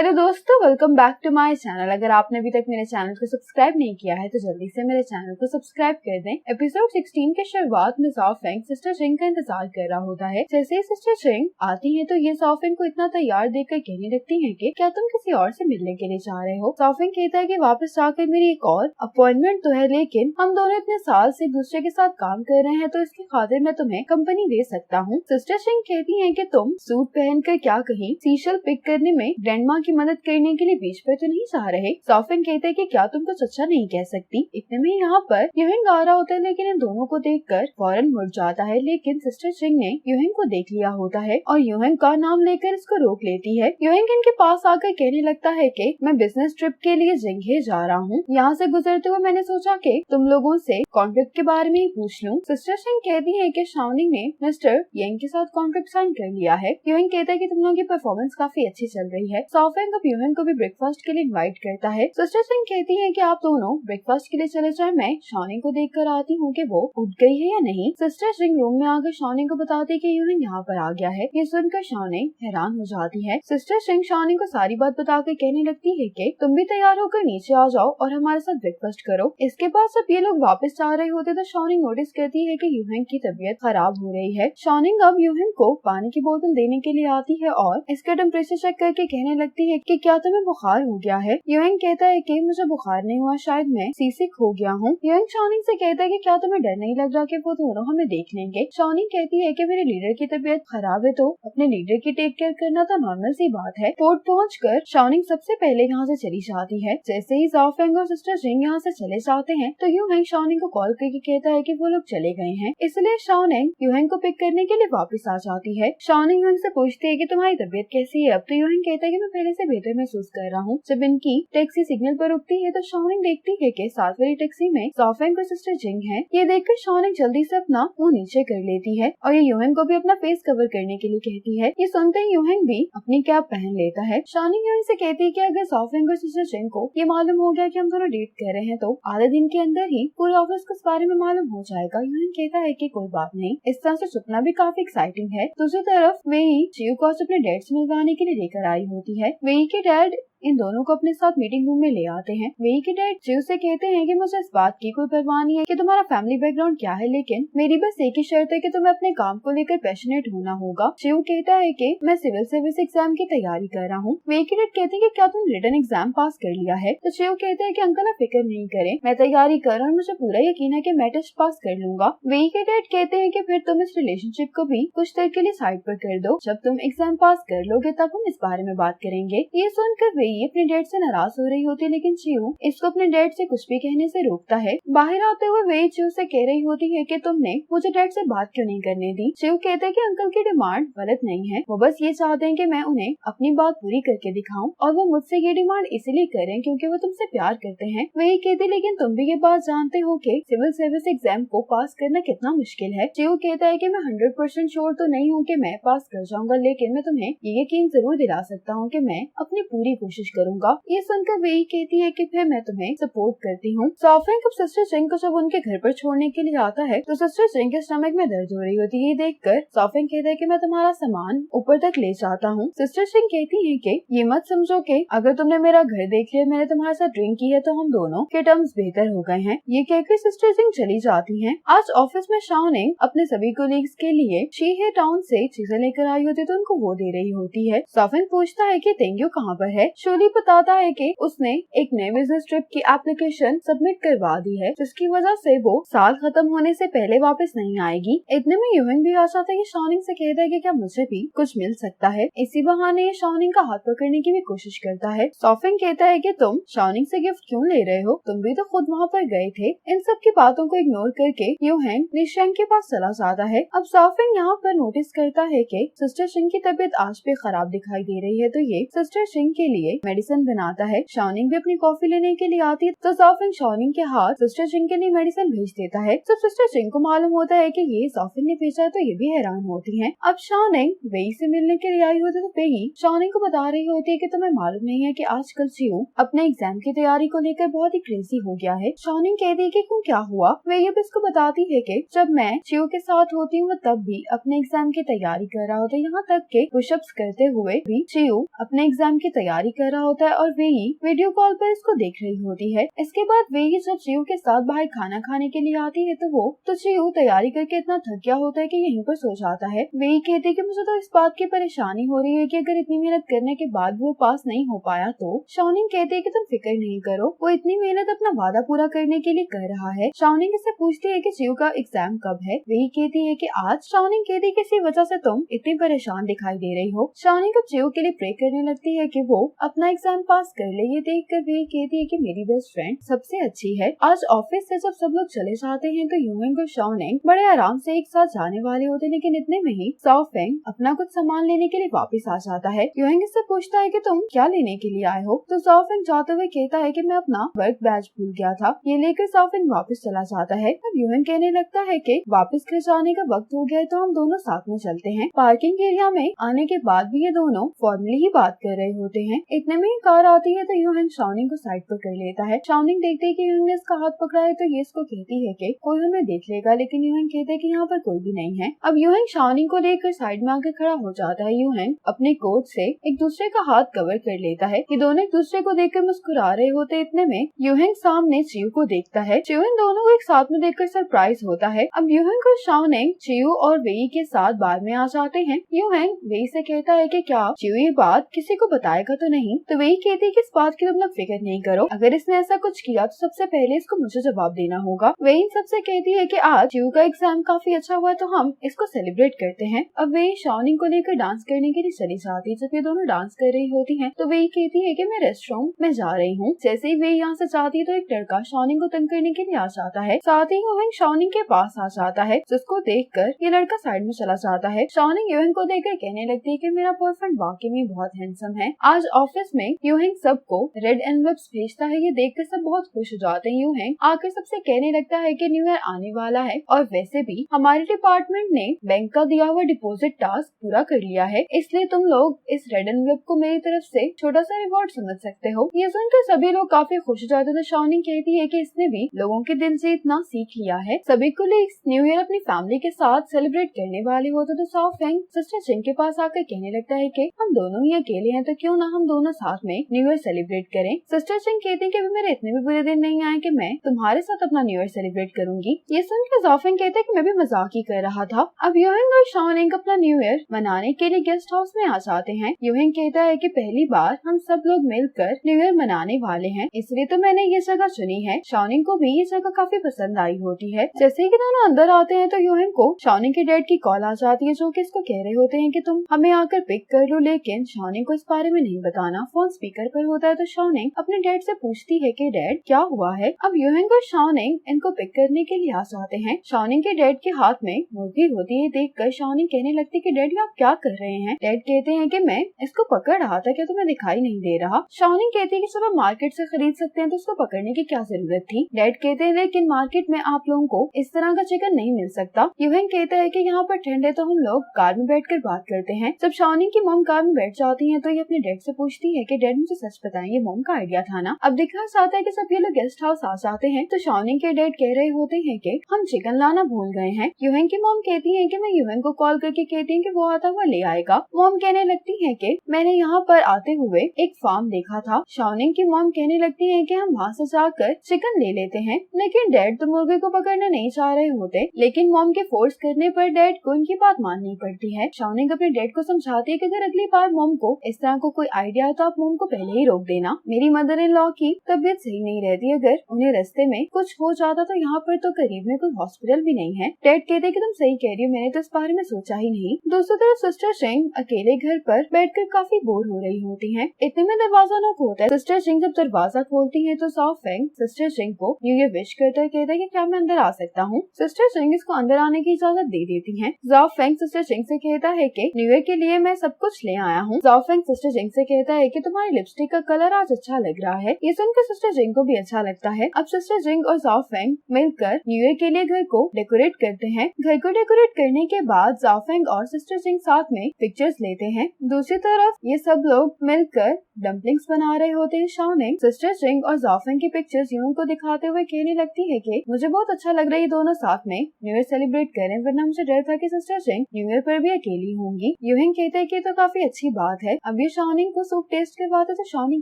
Hello दोस्तों, welcome back to my channel. अगर आपने अभी तक मेरे चैनल को सब्सक्राइब नहीं किया है तो जल्दी से मेरे चैनल को सब्सक्राइब कर दें। एपिसोड 16 के शुरुआत में ज़ाओफेंग सिस्टर चिंग का इंतजार कर रहा होता है। जैसे ही सिस्टर चिंग आती है तो ये ज़ाओफेंग को इतना तैयार देखकर कहने लगती है कि क्या तुम किसी और से मिलने के लिए जा रहे हो। ज़ाओफेंग कहता है कि वापस जाकर मेरी एक और अपॉइंटमेंट तो है, लेकिन हम दोनों इतने साल से एक दूसरे के साथ काम कर रहे हैं तो इसकी खातिर मैं तुम्हें कंपनी दे सकता हूँ। सिस्टर चिंग कहती है कि तुम सूट पहनकर क्या कहीं सीशल पिक करने में ग्रैंडमा की मदद करने के लिए बीच पर तो नहीं जा रहे। ज़ाओफेंग कहते हैं कि क्या तुम कुछ अच्छा नहीं कह सकती। इतने में यहाँ पर यूहिंग आ रहा होता है, लेकिन इन दोनों को देखकर फौरन मुड़ जाता है। लेकिन सिस्टर चिंग ने यूहिंग को देख लिया होता है और यूहिंग का नाम लेकर इसको रोक लेती है। यूहिंग इनके पास आकर कहने लगता है कि मैं बिजनेस ट्रिप के लिए जिंघे जा रहा हूँ। यहाँ से गुजरते हुए मैंने सोचा कि तुम लोगों से कॉन्ट्रैक्ट के बारे में ही पूछ लूं। सिस्टर चिंग कहती है कि शाओनिंग ने मिस्टर यंग के साथ कॉन्ट्रैक्ट साइन कर लिया है। यूहिंग कहता है कि तुम लोगों की परफॉर्मेंस काफी अच्छी चल रही है। ज़ाओफेंग अब यूहिंग को भी ब्रेकफास्ट के लिए इनवाइट करता है। सिस्टर चिंग कहती है कि आप दोनों ब्रेकफास्ट के लिए चले जाएं, मैं शाओनिंग को देखकर आती हूँ कि वो उठ गई है या नहीं। सिस्टर चिंग रूम में आकर शाओनिंग को बताती है कि यूहिंग यहाँ पर आ गया है। ये सुनकर शाओनिंग हैरान हो जाती है। सिस्टर चिंग शाओनिंग को सारी बात बताकर कहने लगती है कि तुम भी तैयार होकर नीचे आ जाओ और हमारे साथ ब्रेकफास्ट करो। इसके बाद जब ये लोग वापस जा रहे होते तो शाओनिंग नोटिस करती है कि यूहिंग की तबीयत खराब हो रही है। शाओनिंग अब यूहिंग को पानी की बोतल देने के लिए आती है और इसका टेम्परेचर चेक करके कहने लगती है कि क्या तुम्हें बुखार हो गया है। यूहिंग कहता है कि मुझे बुखार नहीं हुआ, शायद मैं सीसिक हो गया हूँ। यूहिंग शाओनिंग से कहता है कि क्या तुम्हें डर नहीं लग रहा कि वो दोनों हमें देख लेंगे। शाओनिंग कहती है कि मेरे लीडर की तबीयत खराब है तो अपने लीडर की टेक केयर करना तो नॉर्मल सी बात है। पोर्ट पहुंचकर शाओनिंग सबसे पहले यहाँ से चली जाती है। जैसे ही ज़ाओफेंग और सिस्टर चिंग यहाँ से चले जाते हैं तो यूहिंग शाओनिंग को कॉल करके कहता है कि वो लोग चले गए हैं, इसलिए शाओनिंग यूहिंग को पिक करने के लिए वापस आ जाती है। शाओनिंग यूहिंग से पूछती है कि तुम्हारी तबीयत कैसी है अब। तो यूहिंग कहता है कि मैं पहले से बेहतर महसूस कर रहा हूँ। जब इनकी टैक्सी सिग्नल पर रुकती है तो शाओनिंग देखती है कि साथ वाली टैक्सी में ज़ाओफेंग और सिस्टर चिंग है। ये देखकर शाओनिंग जल्दी से अपना मुंह नीचे कर लेती है और ये यूहिंग को भी अपना फेस कवर करने के लिए कहती है। ये सुनते ही यूहिंग भी अपनी कैप पहन लेता है। शाओनिंग यूहिंग से कहती है कि अगर ज़ाओफेंग और सिस्टर चिंग को ये मालूम हो गया कि हम दोनों डेट कर रहे हैं तो आधे दिन के अंदर ही पूरे ऑफिस को इस बारे में मालूम हो जाएगा। यूहिंग कहता है कि कोई बात नहीं, इस तरह से छुपना भी काफी एक्साइटिंग है। दूसरी तरफ वेई चियो को अपने डैड से मिलवाने के लिए लेकर आई होती है। वेई के डैड इन दोनों को अपने साथ मीटिंग रूम में ले आते हैं। वेई के डैड चियो से कहते हैं कि मुझे इस बात की कोई परवाह नहीं है कि तुम्हारा फैमिली बैकग्राउंड क्या है, लेकिन मेरी बस एक ही शर्त है कि तुम्हें अपने काम को लेकर पैशनेट होना होगा। चियो कहता है कि मैं सिविल सर्विस एग्जाम की तैयारी कर रहा हूँ। वेई के डैड कहते हैं कि क्या तुम रिटन एग्जाम पास कर लिया है। तो चियो कहते हैं कि अंकल आप फिक्र नहीं करें, मैं तैयारी कर रहा हूँ, मुझे पूरा यकीन है कि मैं टेस्ट पास कर लूंगा। वेई के डैड कहते हैं कि फिर तुम इस रिलेशनशिप को भी कुछ देर के लिए साइड पर कर दो, जब तुम एग्जाम पास कर लोगे तब हम इस बारे में बात करेंगे। ये सुनकर वेई अपने डैड से नाराज हो रही होती है, लेकिन चियो इसको अपने डैड से कुछ भी कहने से रोकता है। बाहर आते हुए वेई चियो से कह रही होती है कि तुमने मुझे डैड से बात क्यों नहीं करने दी। चियो कहते हैं कि अंकल की डिमांड गलत नहीं है, वो बस ये चाहते हैं कि मैं उन्हें अपनी बात पूरी करके दिखाऊं और वो मुझसे ये डिमांड इसलिए करें क्योंकि वो तुमसे प्यार करते हैं। वेई कहते लेकिन तुम भी ये बात जानते हो कि सिविल सर्विस एग्जाम को पास करना कितना मुश्किल है। चियो कहता है कि मैं 100% श्योर तो नहीं हूँ कि मैं पास कर जाऊंगा, लेकिन मैं तुम्हें ये यकीन जरूर दिला सकता हूँ कि मैं अपनी पूरी कोशिश करूंगा। ये सुनकर वेई कहती है कि फिर मैं तुम्हें सपोर्ट करती हूँ। ज़ाओफेंग अब सिस्टर चिंग को जब उनके घर पर छोड़ने के लिए आता है तो सिस्टर चिंग के स्टमक में दर्द हो रही होती है। ये देखकर ज़ाओफेंग कहता है कि मैं तुम्हारा सामान ऊपर तक ले जाता हूँ। सिस्टर चिंग कहती है कि ये मत समझो कि अगर तुमने मेरा घर देख लिया, मैंने तुम्हारे साथ ड्रिंक की है तो हम दोनों के टर्म्स बेहतर हो गए हैं। ये कहकर सिस्टर चिंग चली जाती है। आज ऑफिस में शाओनिंग अपने सभी कोलीग्स के लिए शीहे टाउन से चीजें लेकर आई होती तो उनको वो दे रही होती है। ज़ाओफेंग पूछता है कि तेंग्यू कहाँ पर है। शोली बताता है कि उसने एक नए बिजनेस ट्रिप की एप्लीकेशन सबमिट करवा दी है, जिसकी वजह से वो साल खत्म होने से पहले वापस नहीं आएगी। इतने में यूहिंग भी आ जाता है कि शाओनिंग से कहता है कि क्या मुझे भी कुछ मिल सकता है। इसी बहाने ये शाओनिंग का हाथ पकड़ने की भी कोशिश करता है। ज़ाओफेंग कहता है कि तुम शाओनिंग से गिफ्ट क्यों ले रहे हो, तुम भी तो खुद वहाँ पर गए थे। इन सब की बातों को इग्नोर करके यूहिंग निशंग के पास चला जाता है। अब ज़ाओफेंग यहाँ पर नोटिस करता है कि सिस्टर चिंग की तबीयत आज भी खराब दिखाई दे रही है, तो ये सिस्टर चिंग के लिए मेडिसिन बनाता है। शाओनिंग भी अपनी कॉफी लेने के लिए आती है तो ज़ाओफेंग शाओनिंग के हाथ सिस्टर चिंग के लिए मेडिसिन भेज देता है। जब सिस्टर चिंग को मालूम होता है कि ये ज़ाओफेंग ने भेजा है तो ये भी हैरान होती है। अब शाओनिंग वेई से मिलने के लिए आई होती है तो वेई शाओनिंग को बता रही होती है कि तुम्हें मालूम नहीं है कि आजकल चियो अपने एग्जाम की तैयारी को लेकर बहुत ही क्रेजी हो गया है। शाओनिंग कहती है कि क्यों, क्या हुआ। वेई अब इसको बताती है कि जब मैं चियो के साथ होती हूँ तब भी अपने एग्जाम की तैयारी कर रहा होता है, यहाँ तक के पुशअप्स करते हुए भी चियो अपने एग्जाम की तैयारी कर कर रहा होता है और वेई वीडियो कॉल पर इसको देख रही होती है। इसके बाद वेई जब चियू के साथ बाहर खाना खाने के लिए आती है तो चियू तैयारी करके इतना थक गया होता है कि यहीं पर सो जाता है। वेई कहती है कि मुझे तो इस बात की परेशानी हो रही है कि अगर इतनी मेहनत करने के बाद वो पास नहीं हो पाया तो। शाओनिंग कहती है कि तुम फिक्र नहीं करो, वो इतनी मेहनत अपना वादा पूरा करने के लिए कर रहा है। शाओनिंग इससे पूछती है कि चियू का एग्जाम कब है। वेई कहती है कि आज। शाओनिंग कहती है किसी वजह से तुम इतनी परेशान दिखाई दे रही हो। शाओनिंग अब चियू के लिए प्रे करने लगती है कि वो अपना एग्जाम पास कर ले। ये देख कर वेई कहती है कि मेरी बेस्ट फ्रेंड सबसे अच्छी है। आज ऑफिस से जब सब लोग चले जाते हैं तो यूहेंग और शाओनिंग बड़े आराम से एक साथ जाने वाले होते हैं, लेकिन इतने में ही साओ फेंग अपना कुछ सामान लेने के लिए वापस आ जाता है। यूहेंग इससे पूछता है कि तुम क्या लेने के लिए आए हो, तो साओ फेंग जाते हुए कहता है कि मैं अपना वर्क बैज भूल गया था। ये लेकर साओ फेंग वापस चला जाता है। अब यूहेंग कहने लगता है कि वापस घर जाने का वक्त हो गया है तो हम दोनों साथ में चलते हैं। पार्किंग एरिया में आने के बाद भी ये दोनों फॉर्मली ही बात कर रहे होते हैं। इतने में ही कार आती है तो यूहेंग शाओनिंग को साइड पर कर लेता है। शाओनिंग देखते है कि यूहेंग ने इसका हाथ पकड़ा है तो ये इसको कहती है कि कोई हमें देख लेगा, लेकिन यूहेंग कहते है कि यहाँ पर कोई भी नहीं है। अब यूहेंग शाओनिंग को लेकर साइड में आकर खड़ा हो जाता है। यूहेंग अपने कोट से एक दूसरे का हाथ कवर कर लेता है। ये दोनों एक दूसरे को देखकर मुस्कुरा रहे होते। इतने में यूहेंग सामने चियू को देखता है। चियू इन दोनों को एक साथ में देखकर सरप्राइज होता है। अब यूहेंग और शाओनिंग चियू और वेई के साथ बाद में आ जाते हैं। यूहेंग वेई से कहता है कि क्या चियू ये बात किसी को बताएगा तो नहीं, तो वेई कहती है कि इस बात की तुम लोग फिक्र नहीं करो, अगर इसने ऐसा कुछ किया तो सबसे पहले इसको मुझे जवाब देना होगा। वेई सबसे कहती है कि आज चियू का एग्जाम काफी अच्छा हुआ तो हम इसको सेलिब्रेट करते हैं। अब वेई शाओनिंग को लेकर डांस करने के लिए चली जाती है। जब ये दोनों डांस कर रही होती हैं तो वेई कहती है कि मैं रेस्टोरेंट में जा रही हूँ। जैसे ही वेई यहाँ से जाती है तो एक लड़का शाओनिंग को तंग करने के लिए आ जाता है। साथ ही यूहेंग शाओनिंग के पास आ जाता है, जिसको देखकर ये लड़का साइड में चला जाता है। शाओनिंग यूहेंग को देखकर कहने लगती है कि मेरा बॉयफ्रेंड वाकई में बहुत हैंडसम है। आज ऑफिस में यूहेंग सबको रेड एनवेलप्स भेजता है। ये देखकर सब बहुत खुश हो जाते हैं। यूहेंग आकर सबसे कहने लगता है कि न्यू ईयर आने वाला है और वैसे भी हमारे डिपार्टमेंट ने बैंक का दिया हुआ डिपॉजिट टास्क पूरा कर लिया है, इसलिए तुम लोग इस रेड एनवेलप को मेरी तरफ से छोटा सा रिवॉर्ड समझ सकते हो। ये सुनकर सभी लोग काफी खुश हो जाते थे। शाओनिंग कहती है कि इसने भी लोगों के दिल से इतना सीख लिया है। सभी को न्यू ईयर अपनी फैमिली के साथ सेलिब्रेट करने वाले होते तो साओ फेंग सिस्टर चिंग के पास आकर कहने लगता है कि हम दोनों ही अकेले हैं तो क्यों ना हम दोनों साथ में न्यू ईयर सेलिब्रेट करें। सिस्टर चिंग कहती है कि अभी मेरे इतने भी बुरे दिन नहीं आए कि मैं तुम्हारे साथ अपना न्यू ईयर सेलिब्रेट करूंगी। ये सुनकर साओ फेंग कहते हैं कि मैं भी मजाक ही कर रहा था। अब यूहेंग और शाओनिंग अपना न्यू ईयर मनाने के लिए गेस्ट हाउस में आ जाते हैं। यूहेंग कहता है कि पहली बार हम सब लोग मिलकर न्यू ईयर मनाने वाले हैं, इसलिए तो मैंने ये जगह चुनी है। शाओनिंग को भी ये जगह काफी पसंद आई होती है। जैसे कि दोनों अंदर आते हैं तो यूहेंग को शाओनिंग के डैड की कॉल आ जाती है, जो कि इसको कह रहे होते हैं कि तुम हमें आकर पिक कर लो, लेकिन शाओनिंग को इस बारे में नहीं बताना। फोन स्पीकर पर होता है तो शाओनिंग अपने डैड से पूछती है कि डैड क्या हुआ है। अब यूहेंग और शाओनिंग इनको पिक करने के लिए आ जाते हैं। शाओनिंग के डैड के हाथ में मुर्गी होती है। देखकर शाओनिंग कहने लगती है कि डैड आप क्या कर रहे हैं। डैड कहते हैं कि मैं इसको पकड़ रहा था, क्या तुम्हें दिखाई नहीं दे रहा। शाओनिंग कहती है कि सब आप मार्केट से खरीद सकते हैं तो उसको पकड़ने की क्या जरूरत थी। डैड कहते हैं लेकिन मार्केट में आप लोगों को इस तरह का चिकन नहीं मिल सकता। यूहेंग कहता है कि यहाँ पर ठंड है तो हम लोग कार में बैठकर बात करते हैं। जब शाओनिंग की मॉम कार में बैठ जाती है तो ये अपने डैड से पूछती है कि डैड मुझे सच बताएं, ये मॉम का आइडिया था ना। अब दिखा जाता है कि सब ये लोग गेस्ट हाउस आ जाते हैं तो शाओनिंग के डैड कह रहे होते हैं कि हम चिकन लाना भूल गए हैं। यूहेंग की मॉम कहती है कि मैं यूहेंग को कॉल करके कहती हूँ कि वो आता हुआ ले आएगा। मॉम कहने लगती है कि मैंने यहाँ पर आते हुए एक फार्म देखा था। शाओनिंग की मॉम कहने लगती है कि हम वहाँ से जाकर चिकन ले लेते हैं, लेकिन डैड तो मुर्गे को पकड़ना नहीं चाह रहे होते, लेकिन मॉम के फोर्स करने पर डैड को उनकी बात माननी पड़ती है। शाओनिंग अपने डैड को समझाती है कि अगर अगली बार मॉम को इस तरह को कोई आइडिया है तो आप मॉम को पहले ही रोक देना। मेरी मदर इन लॉ की तबीयत सही नहीं रहती, अगर उन्हें रास्ते में कुछ हो जाता तो यहाँ पर तो करीब में कोई हॉस्पिटल भी नहीं है। डैड कहते हैं कि तुम सही कह रही हो, मैंने तो इस बारे में सोचा ही नहीं। दूसरी तरफ सिस्टर चिंग अकेले घर पर बैठकर काफी बोर हो रही होती हैं। इतने में दरवाजा नॉक होता है। सिस्टर चिंग जब दरवाजा खोलती है तो साओ फेंग सिस्टर चिंग को न्यू ईयर विश करता है, कहता है कि क्या मैं अंदर आ सकता हूँ। सिस्टर चिंग इसको अंदर आने की इजाजत दे देती है। साओ फेंग सिस्टर चिंग से कहता है कि न्यू ईयर के लिए मैं सब कुछ ले आया हूँ। साओ फेंग सिस्टर चिंग से कहता है कि तुम्हारी लिपस्टिक का कलर आज अच्छा लग रहा है। ये सुनकर सिस्टर चिंग को भी अच्छा लगता है। अब सिस्टर चिंग और साओ फेंग मिलकर न्यू ईयर के लिए घर को डेकोरेट करते हैं। घर को डेकोरेट करने के बाद साओ फेंग और सिस्टर चिंग साथ में पिक्चर्स लेते हैं। दूसरी तरफ ये सब लोग मिलकर डम्पलिंग्स बना रहे होते हैं। शाओनिंग सिस्टर चिंग और साओ फेंग की पिक्चर्स यूं को दिखाते हुए कहने लगती है कि मुझे बहुत अच्छा लग रहा है ये दोनों साथ में न्यू ईयर सेलिब्रेट करें, वरना मुझे डर था कि सिस्टर चिंग न्यू ईयर पर भी अकेली होंगी। यूहिंग कहते हैं कि तो काफी अच्छी बात है। अब ये शाओनिंग को सूप टेस्ट करवाते तो शाओनिंग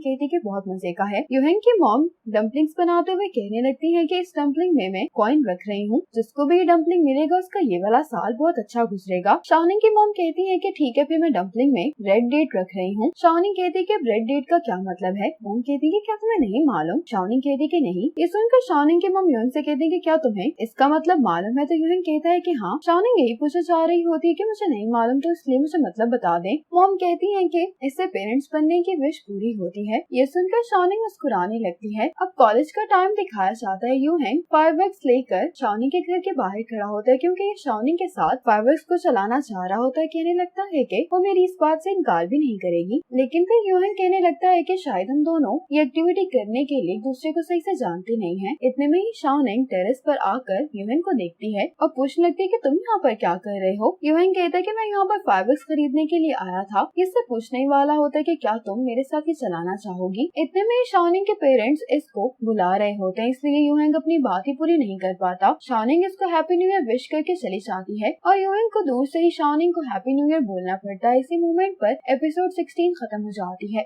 कहती कि बहुत मजे का है। यूहेंग की मॉम डम्पलिंग्स बनाते हुए कहने लगती है कि इस डम्पलिंग में मैं कॉइन रख रही हूँ, जिसको भी ये डम्पलिंग मिलेगा उसका ये वाला साल बहुत अच्छा गुजरेगा। शाओनिंग की मॉम कहती है कि ठीक है, फिर मैं डम्पलिंग में रेड डेट रख रही हूँ। शाओनिंग कहती है कि रेड डेट का क्या मतलब है? मॉम कहती है क्या तुम्हें नहीं मालूम? शाओनिंग कहती कि नहीं। ये सुनकर शाओनिंग की मॉम यूहेंग से कहती है कि क्या तुम्हें इसका मतलब मालूम है? तो यूहेंग कहता है कि हाँ। शाओनिंग यही पूछना चाह रही होती है कि मुझे नहीं मालूम, तो इसलिए मुझे मतलब बता दें। मॉम कहती है कि इससे पेरेंट्स बनने की विश पूरी होती है। ये सुनकर शाओनिंग मुस्कुराने लगती है। अब कॉलेज का टाइम दिखाया जाता है। यूहेंग फायरवर्क्स लेकर शाओनिंग के घर के बाहर खड़ा होता है, क्योंकि ये शाओनिंग के साथ फायरवर्क्स को चलाना चाह रहा होता है। कहने लगता है कि वो मेरी इस बात से इनकार भी नहीं करेगी, लेकिन फिर यूहेंग कहने लगता है कि शायद हम दोनों ये एक्टिविटी करने के लिए एक दूसरे को सही से जानते नहीं है। इतने में ही शाओनिंग टेरेस पर आकर यूहेंग को देखती है और पूछने लगती है कि तुम यहाँ पर क्या कर रहे हो? यूहेंग कहता है कि मैं यहाँ पर फायरवर्क्स खरीदने के लिए आया था। इससे पूछने वाला होता है कि क्या तुम मेरे साथ ही चलाना चाहोगी? इतने में शाओनिंग के पेरेंट्स इसको बुला रहे होते हैं, इसलिए यूहेंग अपनी बात ही पूरी नहीं कर पाता। शाओनिंग इसको हैप्पी न्यू ईयर विश करके चली जाती है और यूहेंग को दूर से ही शाओनिंग को हैप्पी न्यू ईयर बोलना पड़ता है। इसी मोमेंट पर एपिसोड 16 खत्म हो जाती है।